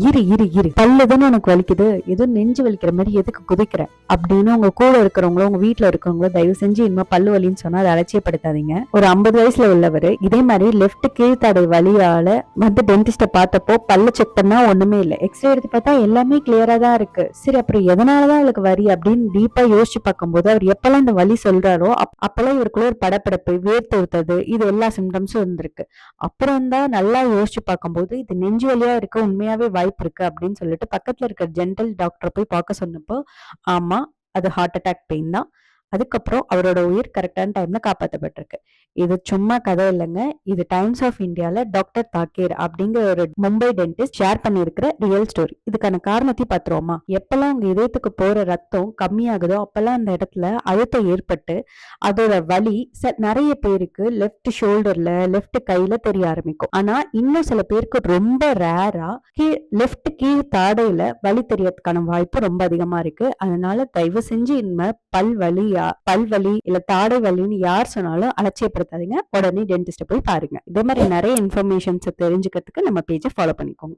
இரு இரு இரு பல்லுதானே உனக்கு வலிக்குது, ஏதோ நெஞ்சு வலிக்கிற மாதிரி எதுக்கு குதிக்கிற அப்படின்னு உங்க கூட இருக்கிறவங்களோ உங்க வீட்டுல இருக்கிறவங்களோ தயவு செஞ்சு இனிமே பல்லு வலின்னு சொன்னா அதை அலட்சியப்படுத்தாதீங்க. ஒரு 50 வயசுல உள்ளவர் இதே மாதிரி லெப்ட் கீழ்த்தடை வலியால வந்து டென்டிஸ்ட பார்த்தப்போ பல்ல செக் பண்ணா ஒண்ணுமே இல்லை, எக்ஸ்ரே எடுத்து பார்த்தா எல்லாமே கிளியரா தான் இருக்கு. சரி அப்புறம் எதனாலதான் அவளுக்கு வலி அப்படின்னு டீப்பா யோசிச்சு பார்க்கும்போது அவர் எப்பெல்லாம் இந்த வலி சொல்றாரோ அப்பெல்லாம் இவருக்குள்ள ஒரு படப்படப்பு, வேர்த்து ஊத்துறது, இது எல்லா சிம்டம்ஸும் இருந்திருக்கு. அப்புறம் தான் நல்லா யோசிச்சு பார்க்கும்போது இது நெஞ்சு வலியா இருக்க உண்மையாவே வாய்ப்பு இருக்கு அப்படின்னு சொல்லிட்டு பக்கத்துல இருக்க ஜென்டல் டாக்டரை போய் பார்க்க சொன்னப்போ ஆமா அது ஹார்ட் அட்டாக் பெயின் தான். அதுக்கப்புறம் அவரோட உயிர் கரெக்டான டைம்ல காப்பாற்றப்பட்டிருக்கு. இது சும்மா கதை இல்லைங்க, இது டைம்ஸ் ஆஃப் இந்தியால டாக்டர் தாக்கேர் அப்படிங்கிற ஒரு மும்பை டென்டிஸ்ட் ஷேர் பண்ணியிருக்கிற ரியல் ஸ்டோரி. இதுக்கான காரணத்தையும் பார்த்துருவோமா. எப்பெல்லாம் உங்க இதயத்துக்கு போற ரத்தம் கம்மியாகுதோ அப்பெல்லாம் அந்த இடத்துல அழுத்தம் ஏற்பட்டு அதோட வலி நிறைய பேருக்கு லெஃப்ட் ஷோல்டர்ல லெஃப்ட் கையில தெரிய ஆரம்பிக்கும். ஆனா இன்னும் சில பேருக்கு ரொம்ப ரேரா லெஃப்ட் கீழ் தாடையில வலி தெரியறதுக்கான வாய்ப்பு ரொம்ப அதிகமா இருக்கு. அதனால தயவு செஞ்சு இனிமே பல்வலி இல்ல தாடை வலின்னு யார் சொன்னாலும் அலட்சியப்படுத்தாதீங்க, உடனே டென்டிஸ்ட போய் பாருங்க. இதே மாதிரி நிறைய இன்ஃபர்மேஷன்ஸ் தெரிஞ்சுக்கிறதுக்கு நம்ம பேஜை ஃபாலோ பண்ணிக்கோங்க.